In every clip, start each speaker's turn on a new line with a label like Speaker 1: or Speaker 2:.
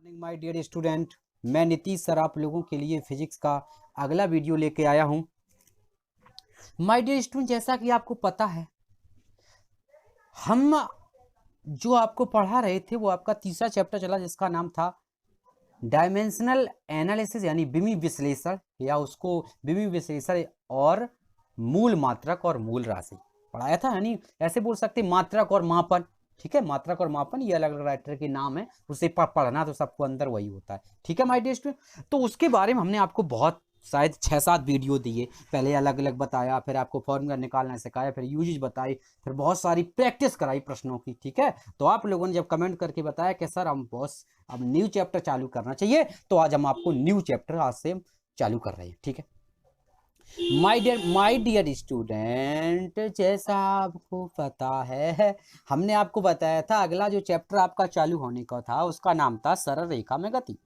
Speaker 1: Morning my dear student, मैं Nitish sir आप लोगों के लिए फिजिक्स का अगला वीडियो लेके आया हूं। माय डियर स्टूडेंट, जैसा कि आपको पता है, हम जो आपको पढ़ा रहे थे वो आपका तीसरा चैप्टर चला जिसका नाम था डायमेंशनल एनालिसिस यानी विमी विश्लेषण, या उसको विमी विश्लेषण और मूल मात्रक और मूल राशि पढ़ाया था। यानी ऐसे बोल सकते मात्रक और मापन। ठीक है, मात्रक और मापन ये अलग अलग राइटर के नाम है, उसे पढ़ना तो सबको अंदर वही होता है। ठीक है माय डियर स्टूडेंट, तो उसके बारे में हमने आपको बहुत शायद 6-7 वीडियो दिए। पहले अलग अलग बताया, फिर आपको फॉर्मूला निकालना सिखाया, फिर यूजेज बताई, फिर बहुत सारी प्रैक्टिस कराई प्रश्नों की। ठीक है, तो आप लोगों ने जब कमेंट करके बताया कि सर हम बॉस अब न्यू चैप्टर चालू करना चाहिए, तो आज हम आपको न्यू चैप्टर आज से चालू कर रहे हैं। ठीक है माय डियर स्टूडेंट, जैसा आपको पता है हमने आपको बताया था अगला जो चैप्टर आपका चालू होने का था उसका नाम था सरल रेखा में गति।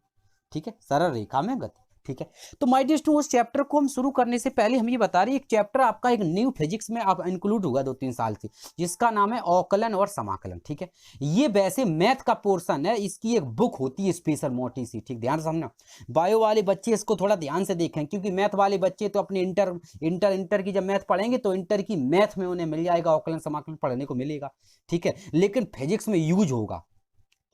Speaker 1: ठीक है, सरल रेखा में गति। ठीक है, तो माय डियर स्टूडेंट, उस चैप्टर को हम शुरू करने से पहले हम ये बता रहे हैं एक चैप्टर आपका एक न्यू फिजिक्स में आप इंक्लूड हुआ 2-3 साल से, जिसका नाम है अवकलन और समाकलन। ठीक है, ये वैसे मैथ का पोर्शन है, इसकी एक बुक होती है स्पेशल मोटी सी। ठीक, ध्यान से समझना, बायो वाले बच्चे इसको थोड़ा ध्यान से देखें, क्योंकि मैथ वाले बच्चे तो अपने इंटर की जब मैथ पढ़ेंगे तो इंटर की मैथ में उन्हें मिल जाएगा, अवकलन समाकलन पढ़ने को मिलेगा। ठीक है, लेकिन फिजिक्स में यूज होगा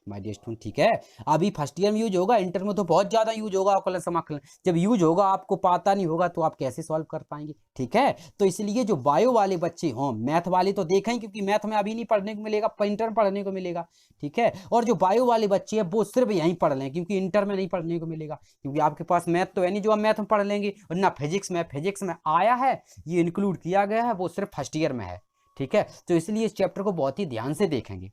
Speaker 1: माय डियर स्टूडेंट। ठीक है, अभी फर्स्ट ईयर में यूज होगा, इंटर में तो बहुत ज्यादा यूज होगा अवकलन समाकलन। जब यूज होगा आपको पता नहीं होगा तो आप कैसे सॉल्व कर पाएंगे। ठीक है, तो इसलिए जो बायो वाले बच्चे हों, मैथ वाले तो देखें क्योंकि मैथ में अभी नहीं पढ़ने को मिलेगा, इंटर में पढ़ने को मिलेगा। ठीक है, और जो बायो वाले बच्चे हैं वो सिर्फ यहीं पढ़ लें क्योंकि इंटर में नहीं पढ़ने को मिलेगा, क्योंकि आपके पास मैथ तो है नहीं जो आप मैथ में पढ़ लेंगे, और ना फिजिक्स में आया है, ये इंक्लूड किया गया है, वो सिर्फ फर्स्ट ईयर में है। ठीक है, तो इसलिए इस चैप्टर को बहुत ही ध्यान से देखेंगे।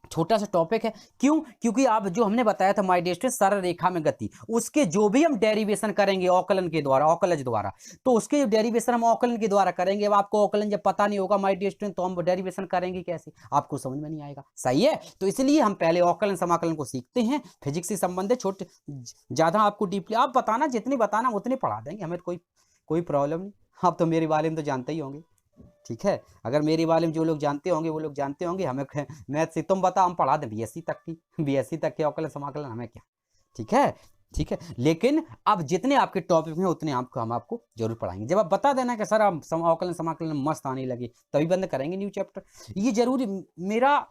Speaker 1: छोटा सा टॉपिक है, क्यों? क्योंकि आप जो हमने बताया था माय डियर स्टूडेंट सरल रेखा में गति, उसके जो भी हम डेरिवेशन करेंगे अवकलन के द्वारा, अवकलज द्वारा, तो उसके जो डेरिवेशन हम अवकलन के द्वारा करेंगे। अब आपको अवकलन जब पता नहीं होगा माय डियर स्टूडेंट तो हम डेरिवेशन करेंगे कैसे, आपको समझ में नहीं आएगा। सही है, तो इसलिए हम पहले अवकलन समाकलन को सीखते हैं, फिजिक्स से संबंधित छोटे ज्यादा आपको डीपली आप बताना, जितने बताना उतने पढ़ा देंगे, हमें कोई प्रॉब्लम नहीं। आप तो मेरे बारे में तो जानते ही होंगे। ठीक है, अगर मेरे बारे में जो लोग जानते होंगे वो लोग जानते होंगे, हमें मैथ से तुम बता हम पढ़ा दें बीएससी तक की अवकलन समाकलन, हमें क्या। ठीक है, ठीक है, लेकिन अब जितने आपके टॉपिक हैं उतने हम आपको जरूर पढ़ाएंगे। जब आप बता देना कि सर हम अवकलन समाकलन मस्त आने लगे तभी बंद करेंगे न्यू चैप्टर, ये जरूरी। मेरा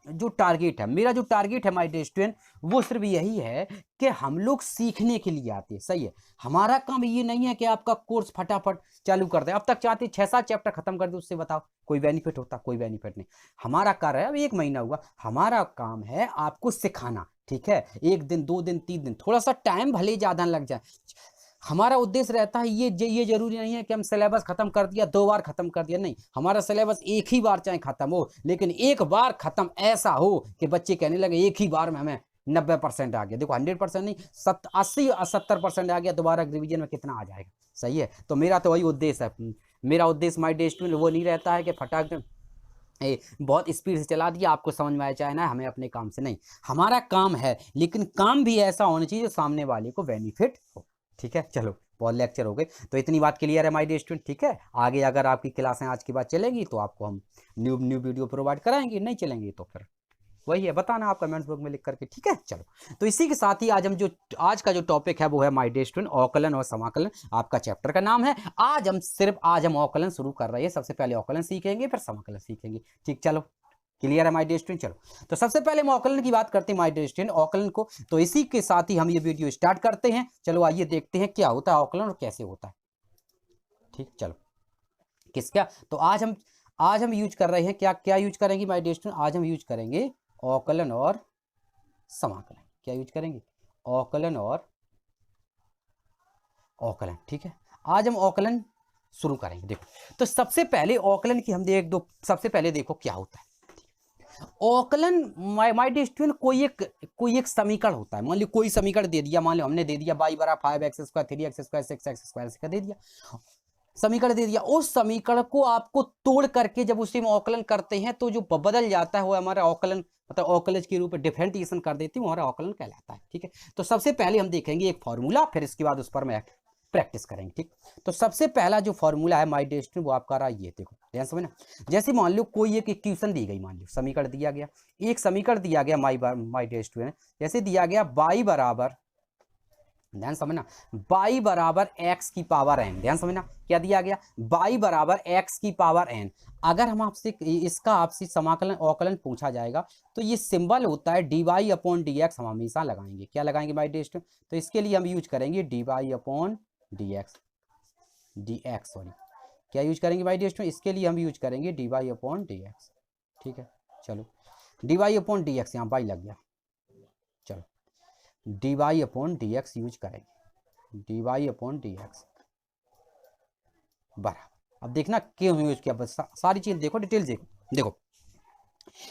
Speaker 1: जो टारगेट है माय डियर स्टूडेंट, वो सिर्फ यही है कि हम लोग सीखने के लिए आते हैं। सही है, हमारा काम ये नहीं है कि आपका कोर्स फटाफट चालू कर दे। अब तक चाहते 6-7 चैप्टर खत्म कर दे, उससे बताओ कोई बेनिफिट होता? कोई बेनिफिट नहीं। हमारा कार्य है, अब 1 महीना हुआ, हमारा काम है आपको सिखाना। ठीक है, 1 दिन 2 दिन 3 दिन, थोड़ा सा टाइम भले ज्यादा लग जाए, हमारा उद्देश्य रहता है ये जरूरी नहीं है कि हम सिलेबस खत्म कर दिया 2 बार खत्म कर दिया, नहीं, हमारा सिलेबस एक ही बार चाहे खत्म हो, लेकिन एक बार खत्म ऐसा हो कि बच्चे कहने लगे एक ही बार में हमें 90% आ गया। देखो 100% नहीं, 80-70% आ गया, दोबारा रिवीजन में कितना आ जाएगा। सही है, तो मेरा तो वही उद्देश्य है। मेरा उद्देश्य माय डियर स्टूडेंट वो नहीं रहता है कि फटाक बहुत स्पीड से चला दिया, आपको समझ में आया चाहे ना, हमें अपने काम से नहीं, हमारा काम है, लेकिन काम भी ऐसा होना चाहिए जो सामने वाले को बेनिफिट हो। ठीक है, चलो बहुत लेक्चर हो गए, तो इतनी बात क्लियर है माय डियर स्टूडेंट। ठीक है, आगे अगर आपकी क्लासें आज की बात चलेगी तो आपको हम न्यू वीडियो प्रोवाइड कराएंगे, नहीं चलेंगे तो फिर वही है, बताना आप कमेंट्स बॉक्स में लिख करके। ठीक है, चलो, तो इसी के साथ ही आज का जो टॉपिक है वो है माय डियर स्टूडेंट अवकलन और समाकलन, आपका चैप्टर का नाम है। आज हम अवकलन शुरू कर रहे हैं, सबसे पहले अवकलन सीखेंगे फिर समाकलन सीखेंगे। ठीक, चलो क्लियर है माय डियर स्टूडेंट। चलो, तो सबसे पहले हम अवकलन की बात करते हैं माय डियर स्टूडेंट, अवकलन को, तो इसी के साथ ही हम ये वीडियो स्टार्ट करते हैं। चलो आइए देखते हैं क्या होता है अवकलन और कैसे होता है। ठीक, चलो, किसका, तो आज हम यूज कर रहे हैं, क्या यूज करेंगे माय डियर स्टूडेंट, आज हम यूज करेंगे अवकलन और समाकलन। क्या यूज करेंगे? अवकलन और अवकलन। ठीक है, आज हम अवकलन शुरू करेंगे। देखो, तो सबसे पहले अवकलन की हम सबसे पहले देखो क्या होता है अवकलन। माय डियर स्टूडेंट, कोई एक समीकरण होता है। मान लो कोई समीकरण दे दिया, मान लो हमने दे दिया y बराबर 5x square 3x square 6x square का दे दिया, समीकरण दे दिया। उस समीकरण को आपको तोड़ करके जब उसे हम अवकलन करते हैं तो जो बदल जाता है वो हमारा अवकलन, मतलब अवकलज के रूप में डिफरेंटिएशन कर देती है, वो हमारा अवकलन कहलाता है। ठीक है, तो सबसे पहले हम देखेंगे एक फॉर्मूला, फिर इसके बाद उस पर मैं प्रैक्टिस करेंगे। ठीक, तो सबसे पहला जो फॉर्मूला है माय डियर स्टूडेंट वो आपका रहा ये, देखो ध्यान से समझना। जैसे मान लो कोई एक इक्वेशन दी गई, मान लो समीकरण दिया गया, एक समीकरण दिया गया माय डियर स्टूडेंट, जैसे दिया गया y बराबर, ध्यान समझना, y बराबर x की पावर n, ध्यान समझना क्या दिया गया, y बराबर x की पावर n। अगर हम आपसे इसका आपसे समाकलन अवकलन पूछा जाएगा तो ये सिंबल होता है dy अपॉन dx, हम हमेशा लगाएंगे, क्या लगाएंगे माय डियर स्टूडेंट, तो इसके लिए हम यूज करेंगे dy अपॉन dx सॉरी, क्या यूज करेंगे माय डियर स्टूडेंट, इसके लिए हम यूज करेंगे dy अपॉन dx। ठीक है, चलो dy अपॉन dx, यहाँ y लग गया, चलो dy अपॉन dx यूज करेंगे, dy अपॉन dx बराबर। अब देखना क्यों यूज किया, बस सारी चीज देखो, डिटेल देखो। देखो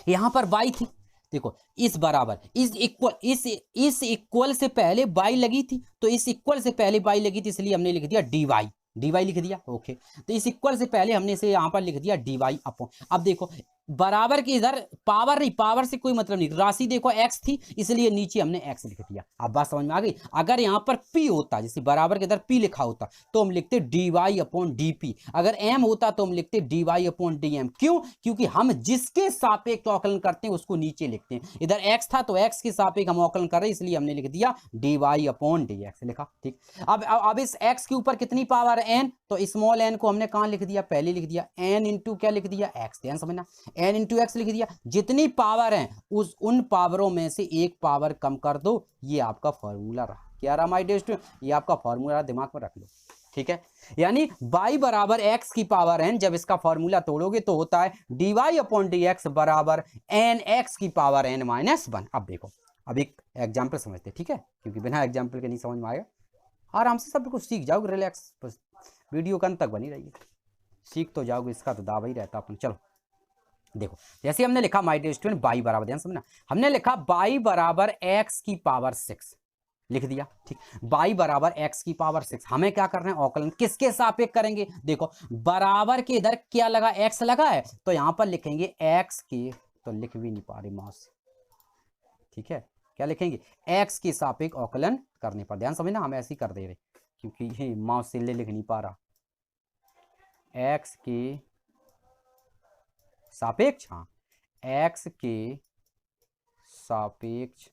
Speaker 1: यहां पर y थी, देखो इस बराबर इस इक्वल से पहले y लगी थी, तो इस इक्वल से पहले y लगी थी, इसलिए हमने लिख दिया dy लिख दिया। ओके, तो इस इक्वल से पहले हमने इसे यहां पर लिख दिया dy अपॉन, अब देखो बराबर की इधर पावर नहीं, पावर से कोई मतलब नहीं, राशि देखो x थी इसलिए नीचे हमने x लिख दिया। अब बात समझ में आ गई। अगर यहाँ पर p होता, जैसे बराबर के इधर p लिखा होता तो हम लिखते dy अपॉन dp, अगर m होता तो हम लिखते dy अपॉन dm। क्यों, क्योंकि हम जिसके सापेक्ष अवकलन करते हैं उसको नीचे लिखते हैं, इधर x था तो x के सापेक्ष हम अवकलन कर रहे हैं इसलिए हमने लिख दिया dy अपॉन dx लिखा। ठीक, अब इस x के ऊपर कितनी पावर n, तो स्मॉल n को हमने कहाँ लिख दिया, पहले लिख दिया n इंटू क्या लिख दिया x, ध्यान समझना n इंटू एक्स लिख दिया। जितनी पावर है उन पावरों में से एक पावर कम कर दो, ये आपका फॉर्मूला रहा। क्या रहा माय डियर स्टूडेंट, ये आपका फॉर्मूला दिमाग में रख लो। ठीक है, यानी y बराबर x की पावर n, जब इसका फॉर्मूला तोड़ोगे तो होता है dy अपॉन dx बराबर n x की पावर n माइनस 1। अब देखो, अब एक एग्जाम्पल समझते, ठीक है, क्योंकि बिना एग्जाम्पल के नहीं समझ में आएगा, आराम से सब कुछ सीख जाओगे, रिलैक्स, बस वीडियो के अंत तक बनी रहिए, सीख तो जाओगे, इसका तो दावा ही रहता अपन। चलो देखो, जैसे हमने लिखा माय डियर स्टूडेंट y बराबर, ध्यान समझना, हमने लिखा y बराबर x की पावर 6 लिख दिया। ठीक, y बराबर x की पावर 6, हमें क्या करना है, अवकलन किसके सापेक्ष करेंगे, देखो बराबर के इधर क्या लगा, x लगा है, तो यहां पर लिखेंगे x के, तो लिख भी नहीं पा रही माउस, ठीक है, क्या लिखेंगे, x के सापेक्ष अवकलन करने पर, ध्यान समझना हम ऐसे ही कर दे रहे क्योंकि ये माउस से लिख नहीं पा रहा, x के सापेक्ष, हाँ x के सापेक्ष,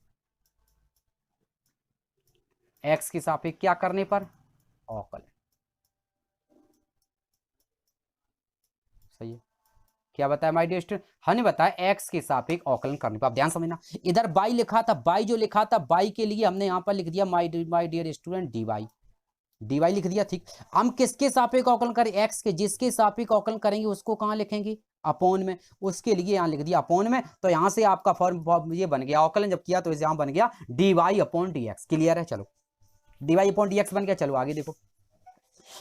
Speaker 1: x के सापेक्ष क्या करने पर, अवकलन, सही है। क्या बताया माय डियर स्टूडेंट, हमने बताया x के सापेक्ष अवकलन करने पर। आप ध्यान समझना, इधर y लिखा था, y जो लिखा था y के लिए हमने यहां पर लिख दिया माय डियर स्टूडेंट dy लिख दिया। ठीक, हम किसके सापेक्ष अवकलन करें, x के, जिसके सापेक्ष अवकलन करेंगे उसको कहां लिखेंगे, अपॉन में, उसके लिए यहां लिख दिया अपॉन में, तो यहां से आपका फॉर्म ये बन गया, अवकलन जब किया तो यहां बन गया dy अपॉन dx। क्लियर है, चलो dy अपॉन dx बन गया। चलो आगे देखो,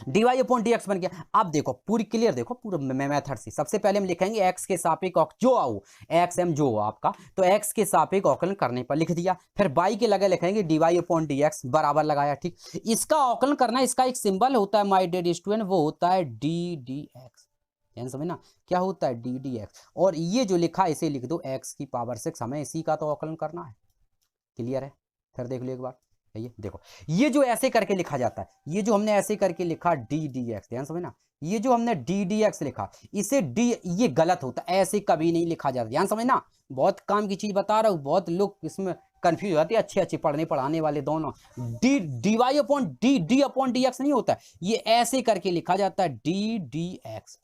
Speaker 1: dy अपॉन dx बन गया। अब देखो पूरी क्लियर, देखो पूरा मेथड से, सबसे पहले हम लिखेंगे x के सापेक्ष जो आओ, xm जो हो आपका, तो x के सापेक्ष अवकलन करने पर लिख दिया, फिर y के लगे लिखेंगे dy अपॉन dx बराबर लगाया। ठीक, इसका अवकलन करना, इसका एक सिंबल होता है माय डियर स्टूडेंट, वो होता है ddx, ध्यान समझना क्या होता है ddx, और ये जो लिखा इसे लिख दो x की पावर 6, हमें इसी का तो अवकलन करना है। क्लियर है, फिर देख लो एक बार, ये देखो, ये जो ऐसे करके लिखा जाता है, ये जो हमने ऐसे करके लिखा ddx, ध्यान समझना, ये जो हमने ddx लिखा, इसे d, ये गलत होता है, ऐसे कभी नहीं लिखा जाता, ध्यान समझना, बहुत काम की चीज बता रहा हूँ, बहुत लोग इसमें कंफ्यूज हो जाते हैं, अच्छे पढ़ाने वाले दोनों, dy upon d upon dx नहीं होता है, ये ऐसे करके लिखा जाता है ddx,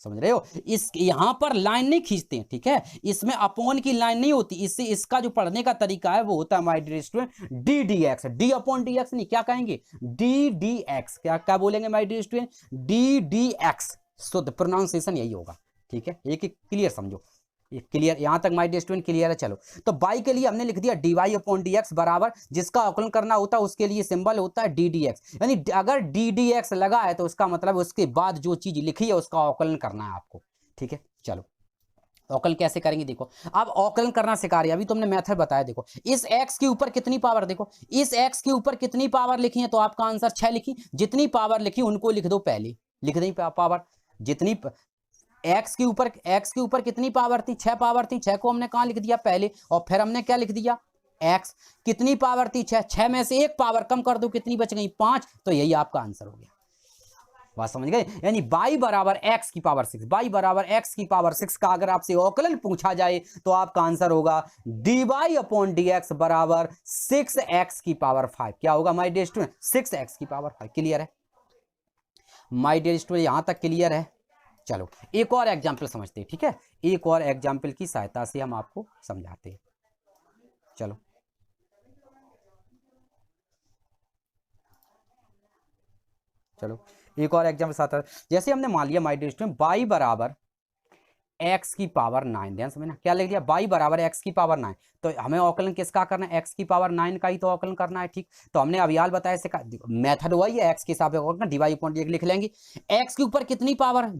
Speaker 1: समझ रहे हो, इस यहां पर लाइन नहीं खींचते हैं, ठीक है, इसमें अपॉन की लाइन नहीं होती, इससे इसका जो पढ़ने का तरीका है वो होता है my dear student ddx, d upon dx नहीं, क्या कहेंगे ddx, क्या बोलेंगे my dear student ddx, so the pronunciation यही होगा। ठीक है, एक क्लियर समझो, ये क्लियर, यहां तक माय डियर स्टूडेंट क्लियर है। चलो, तो y के लिए हमने लिख दिया dy अपॉन dx बराबर, जिसका अवकलन करना होता है उसके लिए सिंबल होता है ddx, यानी अगर ddx लगा है तो उसका मतलब उसके बाद जो चीज लिखी है उसका अवकलन करना है आपको। ठीक है, चलो अवकलन कैसे करेंगे, देखो अब अवकलन करना सिखा रही है, अभी तुमने मेथड बताया। देखो इस x के ऊपर कितनी पावर, देखो इस x के ऊपर कितनी पावर लिखी है, तो आपका आंसर 6 लिखी, जितनी पावर लिखी उनको लिख दो, पहले लिख दी पावर, जितनी x के ऊपर कितनी पावर थी, 6 पावर थी, 6 को हमने कहाँ लिख दिया पहले, और फिर हमने क्या लिख दिया एक्स, कितनी पावर थी 6, 6 में से एक पावर कम कर दो कितनी बच गई 5, तो यही आपका आंसर हो गया। बात समझ गए? यानी y बराबर x की पावर 6, y बराबर x की पावर 6 का अगर आपसे औकलन पूछा जाए तो आपका आंसर होगा dy अपॉन dx बराबर 6x की पावर 5। क्या होगा माय डियर स्टूडेंट? 6x की पावर 5। क्लियर है माय डियर स्टूडेंट? यहां तक क्लियर है? चलो एक और एग्जाम्पल समझते हैं, ठीक है, एक और एग्जाम्पल की सहायता से हम आपको समझाते हैं। चलो चलो एक और एग्जाम्पल साथ, जैसे हमने मान लिया माय डियर स्टूडेंट y बराबर x की पावर 9, ध्यान समझना क्या लिख दिया, y बराबर x की पावर 9, तो हमें औकलन किसका करना है? x की पावर 9 का ही तो औकलन करना है, ठीक। तो हमने अभियाल बताया इससे मेथड वही है, x के हिसाब से डिवाई अपॉन डी लिख लेंगे। x के ऊपर कितनी पावर,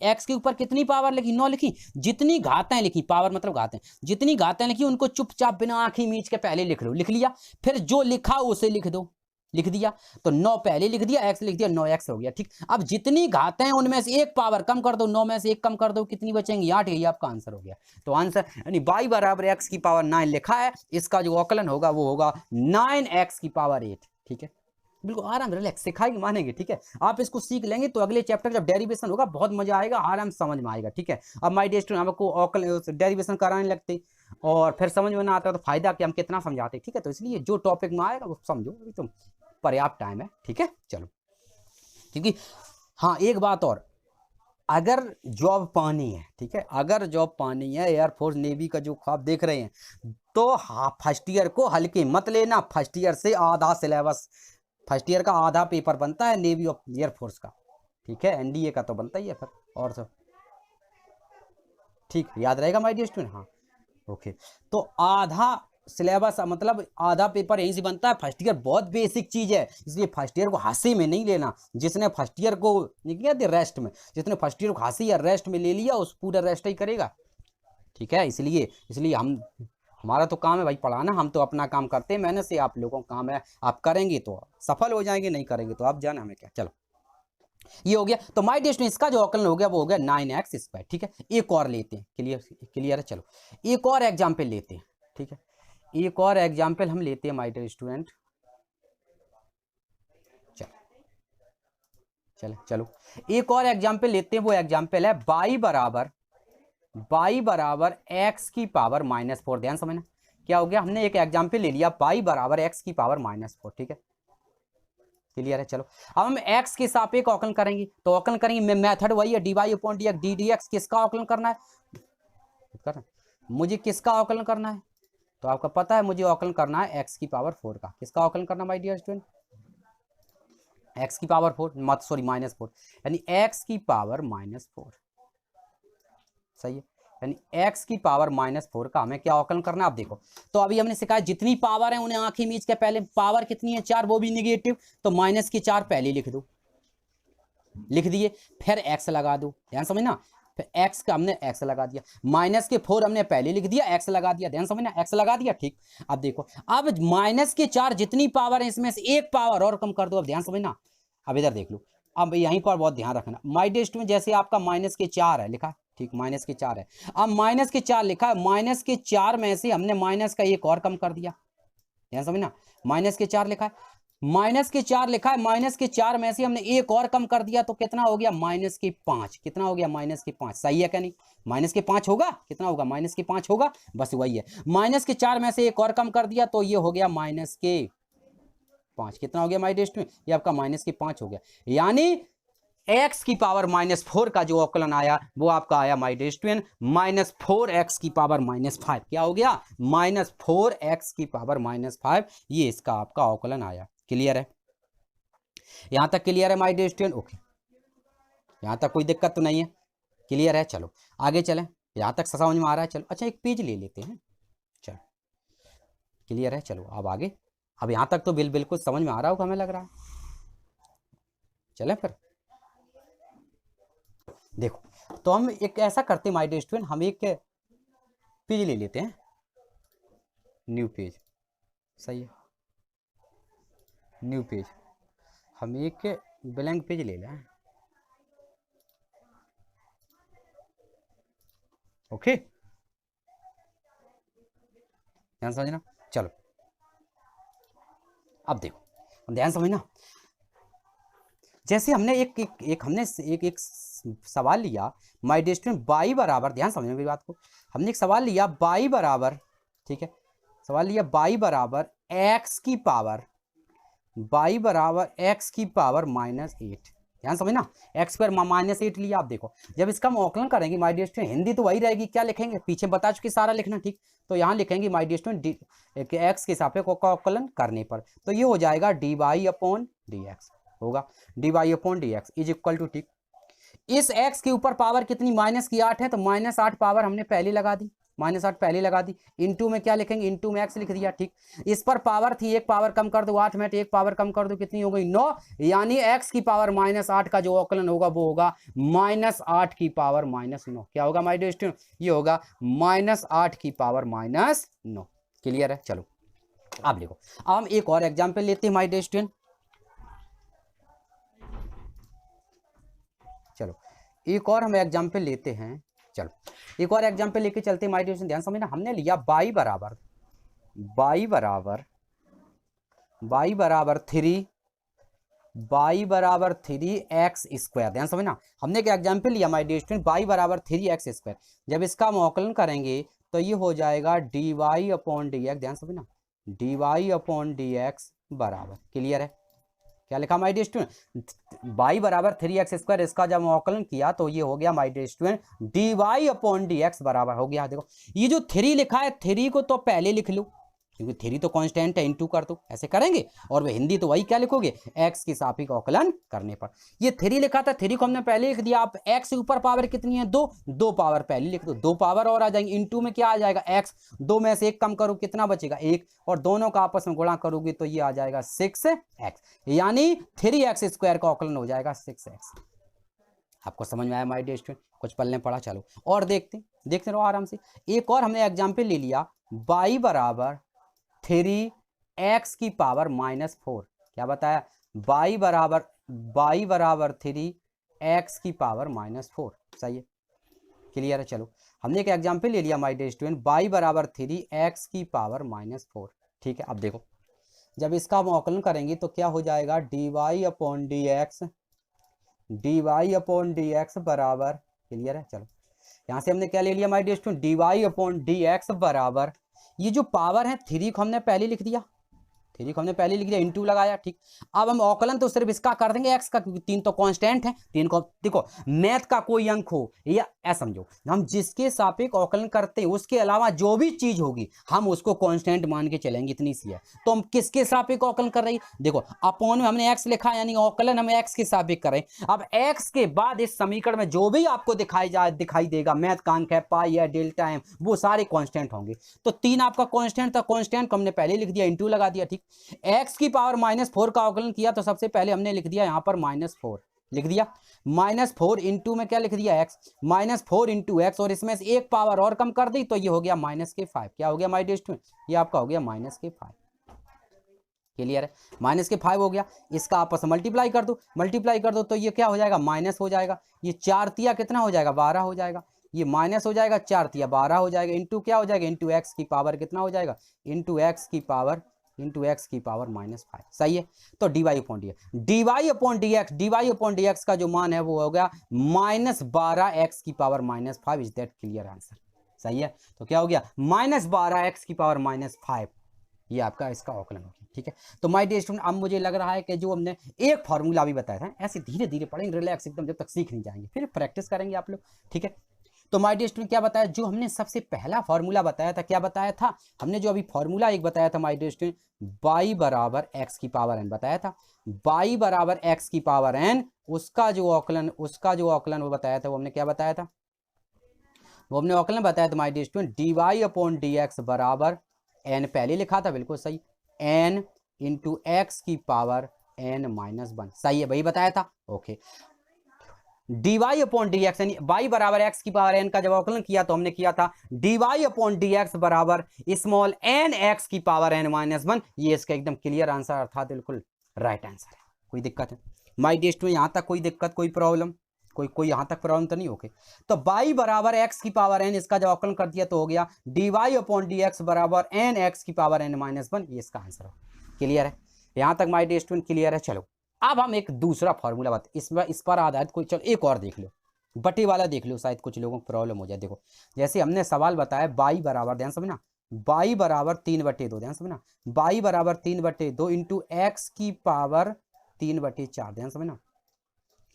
Speaker 1: x के ऊपर कितनी पावर लिखी? 9 लिखी। जितनी घातें लिखी, पावर मतलब घातें, जितनी घातें लिखी उनको चुपचाप बिना आंखें मीच के पहले लिख लो, लिख लिया। फिर जो लिखा उसे लिख दो, लिख दिया। तो 9 पहले लिख दिया, x लिख दिया, 9x हो गया, ठीक। अब जितनी घातें हैं उनमें से एक पावर कम कर दो, 9 में से एक कम कर दो, कितनी बचेंगी? 8। यही आपका आंसर हो गया। तो आंसर यानी y बराबर x की पावर 9 लिखा है, इसका जो औकलन होगा वो होगा 9x की पावर 8, ठीक है। बिल्कुल आराम, रिलैक्स, सिखाएंगे मानेंगे, ठीक है। आप इसको सीख लेंगे तो अगले चैप्टर जब डेरिवेशन होगा बहुत मजा आएगा, आराम समझ में आएगा, ठीक है। अब माय डियर स्टूडेंट आपको औकलन डेरिवेशन कराने लगते और फिर समझ में ना आता तो फायदा कि हम कितना समझाते, ठीक है। तो इसलिए जो टॉपिक में आएगा वो समझो, अभी तुम पर्याप्त टाइम है, ठीक है। चलो क्योंकि हाँ एक बात और, अगर जॉब पानी है, ठीक है, अगर जॉब पानी है, एयरफोर्स नेवी का जो ख्वाब देख रहे हैं तो फर्स्ट ईयर को हल्के मत लेना। फर्स्ट ईयर से आधा सिलेबस, फर्स्ट ईयर का आधा पेपर बनता है नेवी और एयरफोर्स का, ठीक है। एनडीए का तो बनता ही है फिर, और सब ठीक याद रहेगा माय डियर स्टूडेंट? हाँ ओके। तो आधा सिलेबस मतलब आधा पेपर यहीं से बनता है। फर्स्ट ईयर बहुत बेसिक चीज है, इसलिए फर्स्ट ईयर को हंसी में नहीं लेना। जिसने फर्स्ट ईयर को किया रेस्ट में, जिसने फर्स्ट ईयर को हंसी या रेस्ट में ले लिया उस पूरा रेस्ट ही करेगा, ठीक है। इसलिए इसलिए हमारा तो काम है भाई पढ़ाना, हम तो अपना काम करते हैं मेहनत से, आप लोगों का काम है आप करेंगे तो सफल हो जाएंगे, नहीं करेंगे तो आप जाना हमें क्या। चलो ये हो गया। तो माय डियर स्टूडेंट इसका जो औकलन हो गया वो हो गया 9x², ठीक है। एक और लेते हैं, क्लियर क्लियर है? चलो एक और एग्जाम्पल लेते हैं, ठीक है। एक और एग्जाम्पल हम लेते हैं माय डियर स्टूडेंट। चलो चलो चलो एक और एग्जाम्पल लेते हैं, वो एग्जाम्पल है y बराबर x की पावर -4। ध्यान समझना क्या हो गया, हमने एक एग्जाम्पल ले लिया y बराबर x की पावर -4, ठीक है। क्लियर है? चलो अब हम x के सापेक्ष औकलन करेंगे, तो औकलन करेंगे मेथड वही है, dy अपॉन डी dx। किसका औकलन करना है? मुझे किसका औकलन करना है? तो आपका पता है मुझे औकलन करना है x की पावर 4 का। किसका औकलन करना माय डियर स्टूडेंट? x की पावर 4 मत सॉरी -4, यानी x की पावर -4, सही है। यानी x की पावर -4 का हमें क्या औकलन करना है? आप देखो तो अभी हमने सिखाया जितनी पावर है उन्हें आंखें मीच के पहले, पावर कितनी है 4, वो भी निगेटिव, तो -4 पहले लिख दो, लिख दिए। फिर x लगा दो, ध्यान समझना। फिर x का हमने x लगा दिया, -4 हमने पहले लिख दिया, x लगा दिया, ध्यान समझना, x लगा दिया, ठीक। अब देखो अब -4 जितनी पावर है इसमें से एक पावर और कम कर दो, अब ध्यान समझना। अब इधर देख लो, अब यहीं पर बहुत ध्यान रखना। माय डियर स्टूडेंट जैसे आपका -4 है लिखा, ठीक, -4 है। अब -4 लिखा है, -4 में से हमने माइनस का एक और कम कर दिया, ध्यान समझना। -4 लिखा है, -4 लिखा है, -4 में से हमने एक और कम कर दिया, तो कितना हो गया? -5। कितना हो गया? -5। सही है क्या नहीं? -5 होगा, कितना होगा? -5 होगा, बस वही है। -4 में से एक और कम कर दिया तो ये हो गया -5। कितना हो गया माय डियर स्टूडेंट? ये आपका -5 हो गया। यानी x की पावर -4 का जो औकलन आया वो आपका आया माय डियर स्टूडेंट -4x की पावर -5। क्या हो गया? -4x की पावर -5, ये इसका आपका औकलन आया। क्लियर है? यहां तक क्लियर है माय डियर स्टूडेंट? ओके, यहां तक कोई दिक्कत तो नहीं है? क्लियर है? चलो आगे चलें, यहां तक समझ में आ रहा है? चलो अच्छा एक पेज ले लेते हैं, चलो क्लियर है? चलो अब आगे, अब यहां तक तो बिल्कुल समझ में आ रहा होगा हमें लग रहा है। चलें फिर देखो, तो हम एक ऐसा करते हैं माय डियर स्टूडेंट, हम एक पेज ले लेते हैं, न्यू पेज, सही है, न्यू पेज, हम एक ब्लैंक पेज ले लें, ओके, ध्यान समझना। चलो अब देखो ध्यान समझना, जैसे हमने एक सवाल लिया माय डियर स्टूडेंट y बराबर, ध्यान समझना मेरी बात को, हमने एक सवाल लिया y बराबर, ठीक है, सवाल लिया y बराबर x की पावर, y बराबर x की पावर -8, ध्यान समझना, x पर -8 लिया। आप देखो जब इसका हम अवकलन करेंगे माय डियर स्टूडेंट, हिंदी तो वही रहेगी, क्या लिखेंगे पीछे बता चुके सारा लिखना, ठीक, तो यहाँ लिखेंगे माय डियर स्टूडेंट x के सापेक्ष अवकलन करने पर, तो ये हो जाएगा dy/dx, होगा dy/dx इज इक्वल टू, ठीक, इस x के ऊपर पावर कितनी माइनस की 8 है, तो -8 पावर हमने पहले लगा दी, -8 पहले लगा दी, इनटू में क्या लिखेंगे, इनटू में x लिख दिया, ठीक, इस पर पावर थी, एक पावर कम कर दो 8 में, एक पावर कम कर दो कितनी हो गई 9, यानी x की पावर -8 का जो अवकलन होगा वो होगा -8 की पावर -9, क्या होगा माय डियर स्टूडेंट, ये होगा -8 की पावर -9, क्लियर है। चलो अब देखो, अब हम एक और एग्जाम्पल लेते हैं माय डियर स्टूडेंट, चलो एक और हम एग्जाम्पल लेते हैं, चलो एक और एग्जाम्पल लेके चलते हैं माय डियर, ध्यान समझना, हमने लिया y बराबर 3x², ध्यान समझना, हमने एक एग्जाम्पल लिया माय डियर स्टूडेंट y बराबर 3x², जब इसका हम अवकलन करेंगे तो ये हो जाएगा dy/dx, ध्यान समझना, dy/dx बराबर, क्लियर है, क्या लिखा माय डियर स्टूडेंट, y बराबर 3x², इसका जब अवकलन किया तो ये हो गया माय डियर स्टूडेंट dy/dx बराबर हो गया। देखो ये जो 3 लिखा है, 3 को तो पहले लिख लो क्योंकि 3 तो कांस्टेंट है, इनटू कर दो, ऐसे करेंगे, और वह हिंदी तो वही क्या लिखोगे, x के सापेक्ष अवकलन करने पर, ये 3 लिखा था, 3 को हमने पहले लिख दिया, आप x के ऊपर पावर कितनी है 2 पावर पहले लिख दो, 2 पावर और आ जाएंगे, इनटू में क्या आ जाएगा x, 2 में से 1 कम करो कितना बचेगा 1, और दोनों का आपस में गुणा करोगे तो ये आ जाएगा 6x, यानी 3x² का अवकलन हो जाएगा 6x। आपको समझ में आया माय डियर स्टूडेंट, कुछ पढ़ने पड़ा, चलो और देखते रहो आराम से। एक और हमने एग्जाम्पल ले लिया y बराबर 3x की पावर -4, क्या बताया, y बराबर 3x की पावर -4, सही है, क्लियर है। चलो हमने एक एग्जाम्पल ले लिया माय डियर स्टूडेंट y बराबर 3x की पावर -4, ठीक है। अब देखो जब इसका हम अवकलन करेंगे तो क्या हो जाएगा, dy/dx बराबर, क्लियर है। चलो यहाँ से हमने क्या ले लिया माय डियर स्टूडेंट, dy/dx बराबर, ये जो पावर है 3 को हमने पहले लिख दिया, इनटू लगाया, ठीक, अब हम अवकलन तो सिर्फ इसका कर देंगे x का, क्योंकि 3 तो कांस्टेंट है, 3 को देखो मैथ का कोई अंक हो या ऐसा समझो, हम जिसके सापेक्ष अवकलन करते हैं उसके अलावा जो भी चीज होगी हम उसको कांस्टेंट मान के चलेंगे, इतनी सी है। तो हम किसके सापेक्ष अवकलन कर रहे हैं, देखो अपॉन में हमने x लिखा, यानी अवकलन हमें x के सापेक्ष कर रहे हैं। अब x के बाद इस समीकरण में जो भी आपको दिखाई देगा, मैथ का अंक है, पाई है, डेल्टा है, वो सारे कांस्टेंट होंगे। तो 3 आपका कांस्टेंट था, कांस्टेंट को हमने पहले लिख दिया, इनटू लगा दिया, ठीक, x की पावर -4 का अवकलन किया तो सबसे पहले हमने लिख दिया यहाँ पर -4 लिख दिया, -4 इंटू में क्या लिख दिया x, -4 इंटू x, और इसमें से एक पावर और कम कर दी तो ये हो गया -5, क्या हो गया माय डियर स्टूडेंट, ये आपका हो गया -5, क्लियर है, -5 हो गया। इसका आपस में मल्टीप्लाई कर दो तो ये क्या हो जाएगा, माइनस हो जाएगा, ये 4 तिया कितना हो जाएगा 12 हो जाएगा, ये माइनस हो जाएगा, 4 तिया 12 हो जाएगा, इंटू क्या हो जाएगा, इंटू x की पावर कितना हो जाएगा, इंटू x की पावर -5, सही है। तो dy/dx का जो मान है वो हो गया -12x की power -5, is that clear answer, सही है। तो क्या हो गया, -12x की पावर -5, ये आपका इसका अवकलन हो गया, ठीक है। तो माय डियर स्टूडेंट अब मुझे लग रहा है कि जो हमने एक फॉर्मूला भी बताया था, ऐसे धीरे धीरे पढ़ेंगे, रिलैक्स एकदम, जब तक सीख नहीं जाएंगे, फिर प्रैक्टिस करेंगे आप लोग, ठीक है। तो माय डियर स्टूडेंट क्या बताया, जो हमने सबसे पहला फॉर्मूला बताया था, क्या बताया था हमने, जो अभी फॉर्मूला एक बताया था माय डियर स्टूडेंट, y बराबर x की पावर n बताया था, y बराबर x की पावर n, उसका जो अवकलन वो बताया था, वो हमने क्या बताया था, वो हमने अवकलन बताया था माय डियर स्टूडेंट, dy/dx बराबर n पहले लिखा था, बिल्कुल सही, n इंटू x की पावर n-1, सही है, वही बताया था, ओके। dy/dx यानी y बराबर x की पावर n का जब अवकलन किया तो हमने किया था dy/dx बराबर स्मॉल n x की पावर n-1, ये इसका एकदम क्लियर आंसर, अर्थात बिल्कुल राइट आंसर है। कोई दिक्कत है माय डियर स्टूडेंट, यहाँ तक कोई दिक्कत, कोई प्रॉब्लम, कोई यहाँ तक प्रॉब्लम तो नहीं, ओके। तो y बराबर x की पावर n, इसका जब अवकलन कर दिया तो हो गया dy/dx बराबर n x की पावर n-1, ये इसका आंसर है, क्लियर है। यहाँ तक माय डियर स्टूडेंट क्लियर है। चलो अब हम एक दूसरा फॉर्मूला बात इस पर आधारित कोई, चलो एक और देख लो, बटे वाला देख लो, शायद कुछ लोगों को प्रॉब्लम हो जाए। देखो जैसे हमने सवाल बताया बाई बराबर, ध्यान समझना, बाई बराबर 3/2, ध्यान समझना, बाई बराबर 3/2 इंटू एक्स की पावर 3/4, ध्यान समझना,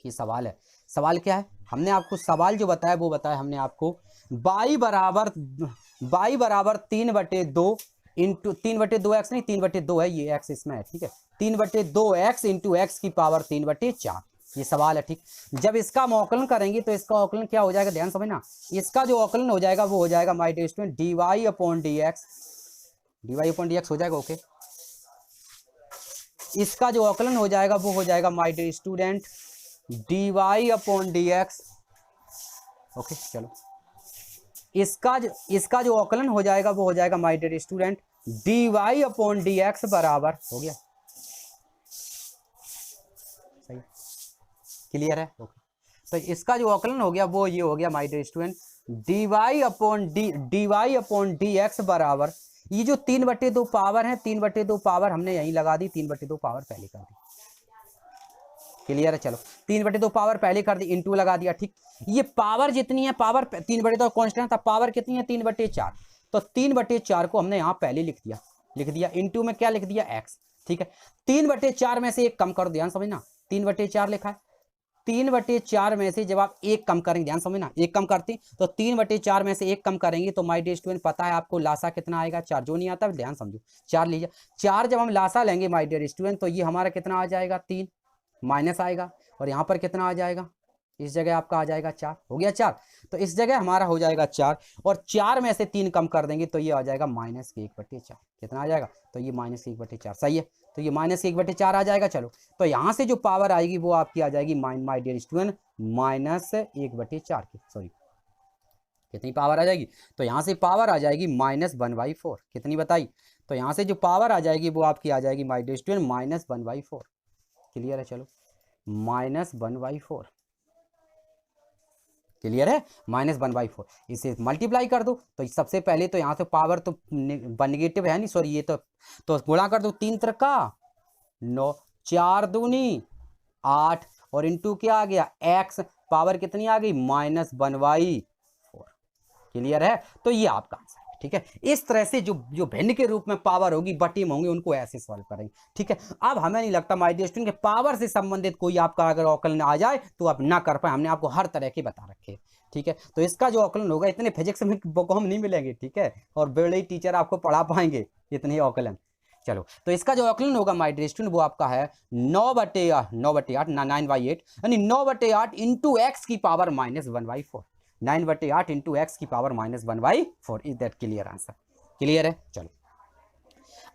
Speaker 1: ये सवाल है। सवाल क्या है, हमने आपको सवाल जो बताया वो बताया हमने आपको बाई बराबर 3/2 इंटू 3/2 एक्स नहीं 3/2 है, ये एक्स इसमें है, ठीक है, 3/2 एक्स इंटू एक्स की पावर 3/4, ये सवाल है, ठीक। जब इसका अवकलन करेंगे तो इसका अवकलन क्या हो जाएगा, ध्यान समझना, इसका जो अवकलन हो जाएगा वो हो जाएगा my dear student dy upon dx हो जाएगा, ओके। इसका जो अवकलन हो जाएगा वो हो जाएगा my dear student dy upon dx, okay. चलो इसका जो अवकलन हो जाएगा वो हो जाएगा my dear student dy upon dx बराबर, हो गया, सही, क्लियर है, ओके। तो इसका जो अवकलन हो गया वो ये हो गया my dear student dy upon dx बराबर, ये जो 3/2 पावर है, 3/2 पावर हमने यहीं लगा दी, 3/2 पावर पहले कर दी, क्लियर है। चलो 3/2 पावर पहले कर दी, इंटू लगा दिया, ठीक। ये पावर जितनी है, पावर 3/2 कांस्टेंट था, पावर कितनी है 3/4, तो 3/4 को हमने यहाँ पहले लिख दिया, इंटू में क्या लिख दिया x, ठीक है। 3/4 में से एक कम कर, ध्यान समझना, 3/4 लिखा है, 3/4 में से जब आप एक कम करेंगे, ध्यान समझना, एक कम करते तो 3/4 में से एक कम करेंगे तो माय डियर स्टूडेंट पता है आपको लासा कितना आएगा, 4, जो नहीं आता ध्यान समझो, 4 लीजिए, 4 जब हम लासा लेंगे माय डियर स्टूडेंट तो ये हमारा कितना आ जाएगा 3 माइनस आएगा, और यहाँ पर कितना आ जाएगा, इस जगह आपका आ जाएगा 4, हो गया 4, तो इस जगह हमारा हो जाएगा 4, और 4 में से 3 कम कर देंगे तो ये आ जाएगा -1/4, कितना आ जाएगा, तो ये -1/4, सही है, तो ये -1/4 आ जाएगा। चलो तो यहाँ से जो पावर आएगी वो आपकी आ जाएगी माय डियर स्टूडेंट -1/4 की, सॉरी कितनी पावर आ जाएगी, तो यहाँ से पावर आ जाएगी -1/4, कितनी बताई, तो यहाँ से जो पावर आ जाएगी वो आपकी आ जाएगी माय डियर स्टूडेंट -1/4, क्लियर है। चलो -1/4, क्लियर है, -1/4, इसे मल्टीप्लाई कर दो, तो सबसे पहले तो यहाँ से पावर तो नेगेटिव है नहीं, सॉरी ये तो गुणा कर दो, 3 त्रिका 9, 4 दूनी 8, और इंटू क्या आ गया x, पावर कितनी आ गई -1/4, क्लियर है, तो ये आपका आंसर है, ठीक है। इस तरह से जो भिन्न के रूप में पावर होगी, बटे में होंगे, उनको ऐसे सॉल्व करेंगे, ठीक है। अब हमें नहीं लगता माय डियर स्टूडेंट के पावर से संबंधित कोई आपका अगर अवकलन आ जाए तो आप ना कर पाए, हमने आपको हर तरह के बता रखे, ठीक है। तो इसका जो अवकलन होगा, इतने फिजिक्स में बुक हम नहीं मिलेंगे, ठीक है, और बड़े टीचर आपको पढ़ा पाएंगे इतने अवकलन। चलो तो इसका जो अवकलन होगा माय डियर स्टूडेंट वो आपका है 9/8 9/8 यानी 9/8 इंटू एक्स की पावर -1/4, 9/8 इंटू एक्स की power -1/4, is that clear answer, clear है। चलो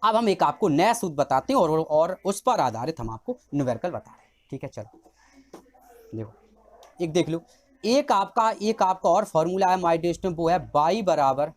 Speaker 1: अब हम एक आपको नया सूत्र बताते हैं और उस पर आधारित हम आपको न्यूमेरिकल बता रहे हैं, ठीक है। चलो देखो एक देख लो, एक आपका और फॉर्मूला है माय डियर स्टूडेंट, वो है बाई बराबर,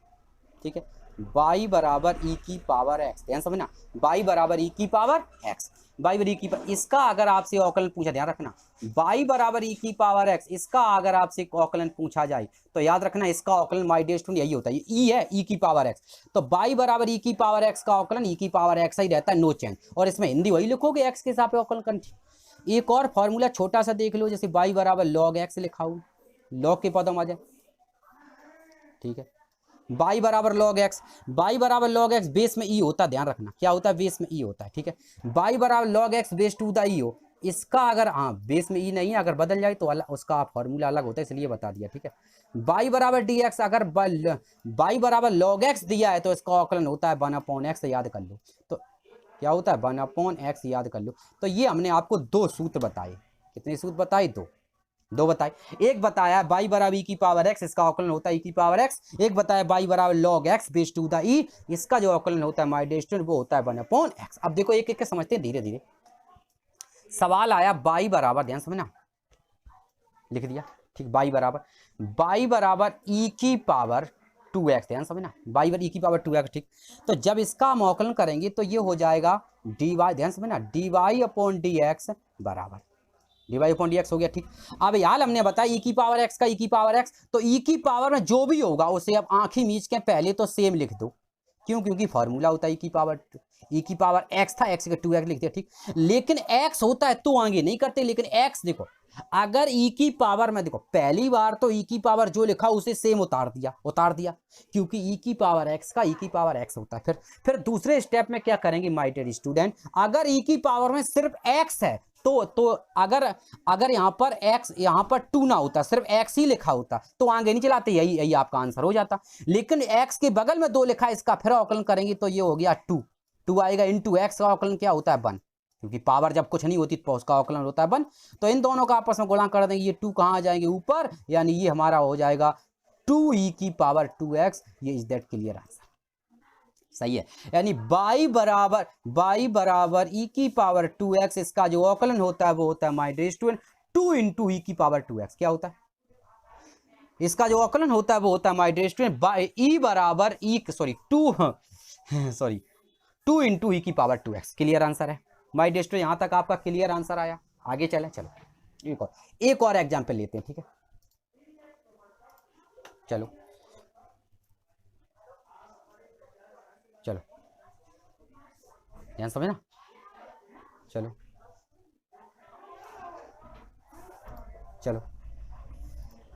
Speaker 1: ठीक है, बाई बराबर ई की पावर एक्स, ध्यान समझना, बाई बराबर ई की पावर एक्स, बाई बराबर ई की पावर, इसका अगर आपसे अवकलन पूछा, ध्यान रखना, बाई बराबर ई की पावर एक्स, इसका अगर आपसे अवकलन पूछा जाए तो याद रखना इसका अवकलन माय डियर स्टूडेंट यही होता है, ई है ई की पावर एक्स, तो बाई बराबर ई की पावर एक्स का अवकलन ई की पावर एक्स ही रहता है, नो चेंज, और इसमें हिंदी वही लिखोगे एक्स के हिसाब से अवकलन करनी। एक और फॉर्मूला छोटा सा देख लो, जैसे बाई बराबर लॉग एक्स लिखा हो, लॉग के पदों में आ जाए, ठीक है, बाई बराबर लॉग एक्स, बाई बराबर लॉग एक्स बेस में ई होता है, ध्यान रखना क्या होता है, बेस में ई होता है, ठीक है, बाई बराबर log x base to the e हो, इसका अगर हाँ बेस में ई नहीं है, अगर बदल जाए तो उसका फॉर्मूला अलग होता है, इसलिए बता दिया, ठीक है। बाई बराबर डी एक्स, अगर बाई बराबर लॉग एक्स दिया है तो इसका अवकलन होता है 1/x, याद कर लो, तो क्या होता है 1/x, याद कर लो। तो ये हमने आपको 2 सूत्र बताए, कितने सूत्र बताए, 2 बताए, एक बताया बाई बराबर ई की पावर एक्स, इसका अवकलन होता है ई की पावर एक्स, एक बताया बाई बराबर log x base to the e, इसका जो अवकलन होता है माय डियर स्टूडेंट वो होता है 1/x। अब देखो एक एक के समझते हैं धीरे धीरे। सवाल आया बाई बराबर, ध्यान समझना, लिख दिया, ठीक, बाई बराबर ई की पावर 2x, ध्यान समझना, बाई बराबर ई की पावर 2x, ठीक। तो जब इसका हम अवकलन करेंगे तो ये हो जाएगा dy, ध्यान समझना, dy अपॉन dx बराबर dy अपॉन dx हो गया, ठीक। अब यार हमने बताया ई की पावर x का ई की पावर x, तो ई की पावर में जो भी होगा उसे अब आंखें मीच के पहले तो सेम लिख दो, क्यों, क्योंकि फॉर्मूला होता है ई ई की पावर एक्स था, एक्स का 2x लिख दिया, ठीक। लेकिन x होता है तो आगे नहीं करते, लेकिन x देखो अगर ई की पावर में देखो पहली बार तो ई की पावर जो लिखा उसे सेम उतार दिया, क्योंकि ई की पावर एक्स का ई की पावर एक्स होता है। फिर दूसरे स्टेप में क्या करेंगे माय डियर स्टूडेंट, अगर ई की पावर में सिर्फ एक्स है तो अगर यहाँ पर x यहाँ पर 2 ना होता, सिर्फ x ही लिखा होता तो आगे नहीं चलाते, यही आपका आंसर हो जाता। लेकिन x के बगल में 2 लिखा है, इसका फिर अवकलन करेंगे तो ये हो गया 2 आएगा, इंटू x का अवकलन क्या होता है 1, क्योंकि पावर जब कुछ नहीं होती तो उसका अवकलन होता है 1। तो इन दोनों का आपस में गुणा कर देंगे, ये 2 कहाँ आ जाएंगे ऊपर, यानी ये हमारा हो जाएगा 2e की पावर 2x। ये इज दैट क्लियर आंसर, सही है। यानी y बराबर e की पावर 2x, इसका जो अवकलन होता है वो होता है my dear student 2 into e की पावर 2x। क्या होता है इसका जो अवकलन होता है वो होता है माय डियर स्टूडेंट e बराबर 2 इंटू ई की पावर 2x। क्लियर आंसर है माय डियर स्टूडेंट, यहां तक आपका क्लियर आंसर आया। आगे चलें, चलो एक और एग्जाम्पल लेते हैं, ठीक है। चलो ध्यान समझना, चलो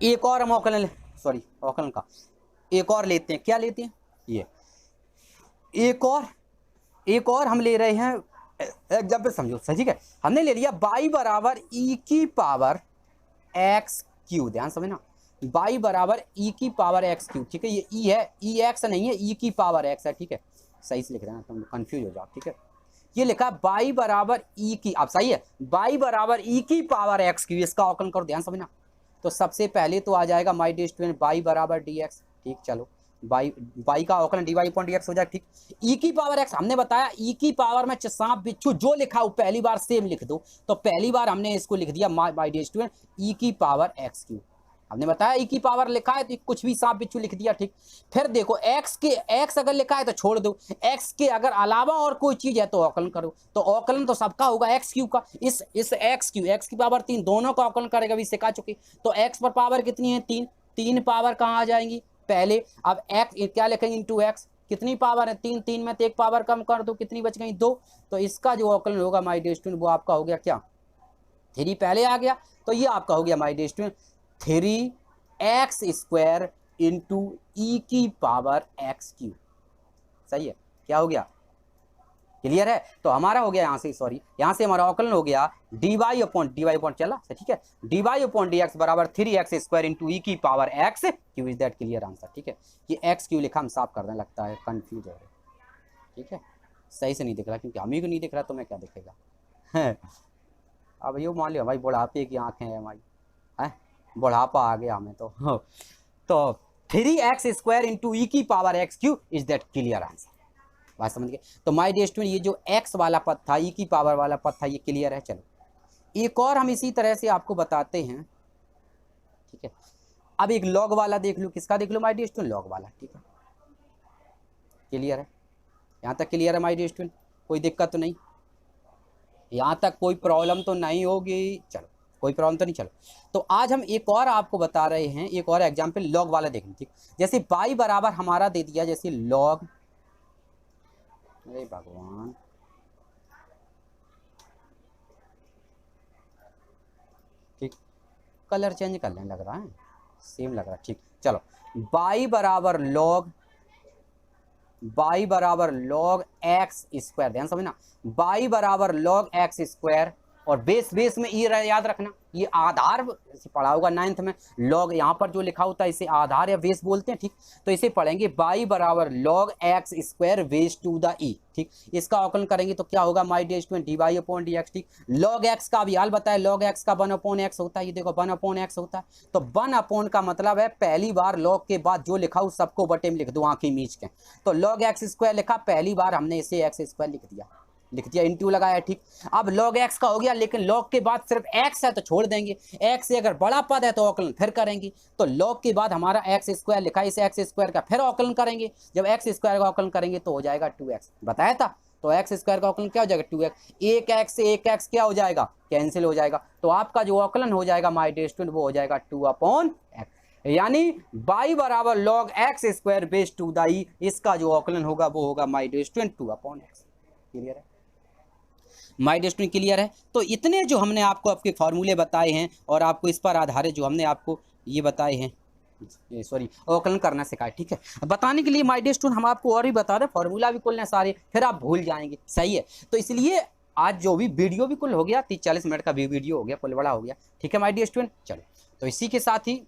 Speaker 1: एक और हम अवकलन का एक और लेते हैं। क्या लेते हैं, ये एक और हम ले रहे हैं एग्जाम्पल, समझो सही, ठीक है। हमने ले लिया y बराबर e की पावर एक्स क्यू, ध्यान समझना, y बराबर e की पावर एक्स क्यू, ठीक है। ये e है, e x नहीं है, e की पावर x है, ठीक है। सही से लिख रहे हैं, तुम कंफ्यूज हो जाओ, ठीक है। ये लिखा y बराबर e की, अब सही है, y बराबर e की पावर एक्स क्यू, इसका अवकलन करो, ध्यान समझना। तो सबसे पहले तो आ जाएगा माय डियर स्टूडेंट y बराबर dx, ठीक। चलो y का अवकलन dy अपॉन dx हो जाए, ठीक। e की पावर x हमने बताया, e की पावर में सांप बिच्छू जो लिखा हो पहली बार सेम लिख दो, तो पहली बार हमने इसको लिख दिया माय डियर स्टूडेंट e की पावर x क्यू। हमने बताया ई की पावर लिखा है तो कुछ भी सांप बिच्छू लिख दिया, ठीक। फिर देखो x अगर लिखा है तो छोड़ दो, x के अगर अलावा और कोई चीज है तो अवकलन करो, तो अवकलन तो सबका होगा x क्यू का, इस x की पावर 3, दोनों का अवकलन करेगा, अभी सिखा चुके। तो x पर पावर कितनी है 3 पावर कहाँ आ जाएंगी पहले, अब x क्या लिखेंगे इंटू एक्स, कितनी पावर है 3 में तो एक पावर कम कर दो, कितनी बच गई 2। तो इसका जो अवकलन होगा माय डियर स्टूडेंट वो आपका हो गया क्या 3 पहले आ गया, तो ये आपका हो गया my dear student 3x² into e की पावर एक्स क्यू। सही है, क्या हो गया क्लियर है। तो हमारा हो गया यहाँ से हमारा अवकलन हो गया dy अपॉन चला, ठीक है, dy अपॉन dx बराबर 3x² इंटू ई की power x Q. Is that clear answer, ठीक है। ये एक्स क्यू लिखा हम साफ करने लगता है, कंफ्यूज हो रहे, ठीक है। सही से नहीं दिख रहा, क्योंकि हमें को नहीं दिख रहा तो मैं क्या दिखेगा। अब ये मान लियो भाई बुढ़ापे की आंखें हैं हमारी, है बुढ़ापा आ गया हमें तो 3x² इंटू ई की power x Q. Is that clear answer, बात समझ गए। तो माय डियर स्टूडेंट ये जो x वाला पद था, ई की पावर वाला पद था, ये क्लियर है। चलो एक और हम इसी तरह से आपको बताते हैं, ठीक है। अब एक लॉग वाला देख लो, किसका देख लो माय डियर स्टूडेंट, लॉग वाला, ठीक है। क्लियर है, यहाँ तक क्लियर है माय डियर स्टूडेंट, कोई दिक्कत तो नहीं, यहाँ तक कोई प्रॉब्लम तो नहीं होगी। चलो कोई प्रॉब्लम तो नहीं। चलो तो आज हम एक और आपको बता रहे हैं, एक और एग्जाम्पल लॉग वाला देखें, ठीक। जैसे y बराबर हमारा दे दिया, जैसे लॉग, अरे भगवान, ठीक, कलर चेंज कर लें, लग रहा है सेम लग रहा है, ठीक। चलो y बराबर लॉग x², ध्यान समझना, y बराबर लॉग x², और बेस में ये याद रखना, ये आधार पढ़ा होगा 9th में, लॉग यहाँ पर जो लिखा होता है इसे आधार या बेस बोलते हैं, ठीक। तो इसे पढ़ेंगे y बराबर log x² base to the e, ठीक। इसका अवकलन करेंगे तो क्या होगा my dear student dy upon dx, ठीक। लॉग x का भी हाल बताया, लॉग x का 1 अपॉन x होता है, ये देखो 1 अपॉन x होता है। तो 1 अपॉन का मतलब है पहली बार लॉग के बाद जो लिखा हो सबको बटे में लिख दो आंखें मीच के, तो लॉग x² लिखा, पहली बार हमने इसे x² लिख दिया, इंटू लगाया, ठीक। अब log x का हो गया, लेकिन log के बाद सिर्फ x है तो छोड़ देंगे, x से अगर बड़ा पद है तो अवकलन फिर करेंगे। तो log के बाद हमारा x² लिखा है, इसे x² का फिर अवकलन करेंगे, जब x² का अवकलन करेंगे तो हो जाएगा 2x, बताया था। तो x² का अवकलन क्या हो जाएगा 2x, एक x से एक x क्या हो जाएगा कैंसिल हो जाएगा, तो आपका जो अवकलन हो जाएगा माय डियर स्टूडेंट वो हो जाएगा 2/x, यानी y बराबर log x² base to the e, इसका जो अवकलन होगा वो होगा my dear student 2/x। Clear है माय डेस्टिनी, क्लियर है। तो इतने जो हमने आपको आपके फॉर्मूले बताए हैं और आपको इस पर आधारित जो हमने आपको ये बताए हैं, सॉरी अवकलन करना सिखाए, ठीक है। बताने के लिए माय डेस्टिनी हम आपको और भी बता दें, फॉर्मूला भी कुल है सारे, फिर आप भूल जाएंगे, सही है। तो इसलिए आज जो भी वीडियो भी कुल हो गया 30-40 मिनट का भी वीडियो हो गया, कुल बड़ा हो गया, ठीक है माय डियर स्टूडेंट। चलो तो इसी के साथ ही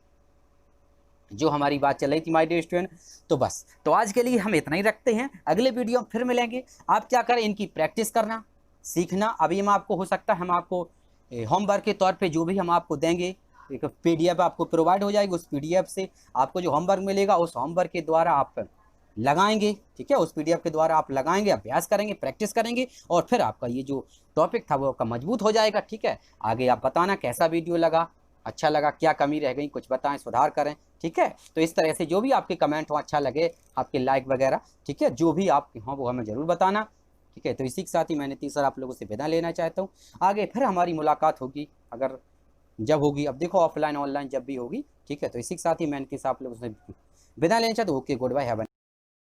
Speaker 1: जो हमारी बात चल रही थी माय डियर स्टूडेंट, तो बस तो आज के लिए हम इतना ही रखते हैं। अगले वीडियो में फिर मिलेंगे। आप क्या करें, इनकी प्रैक्टिस करना सीखना। अभी हम आपको हो सकता है हम आपको होमवर्क के तौर पे जो भी हम आपको देंगे एक PDF आपको प्रोवाइड हो जाएगी। उस PDF से आपको जो होमवर्क मिलेगा उस होमवर्क के द्वारा आप लगाएंगे, ठीक है। उस PDF के द्वारा आप लगाएंगे, अभ्यास करेंगे, प्रैक्टिस करेंगे और फिर आपका ये जो टॉपिक था वो आपका मजबूत हो जाएगा, ठीक है। आगे आप बताना कैसा वीडियो लगा, अच्छा लगा, क्या कमी रह गई, कुछ बताएं, सुधार करें, ठीक है। तो इस तरह से जो भी आपके कमेंट हो, अच्छा लगे, आपके लाइक वगैरह, ठीक है, जो भी आपके हों वो हमें ज़रूर बताना, ठीक है। तो इसी के साथ ही मैंने तीसरा आप लोगों से विदा लेना चाहता हूँ। आगे फिर हमारी मुलाकात होगी, अगर जब होगी, अब देखो ऑफलाइन ऑनलाइन जब भी होगी, ठीक है। तो इसी के साथ ही मैंने आप लोगों से विदा लेना चाहता हूँ। Okay, good bye, have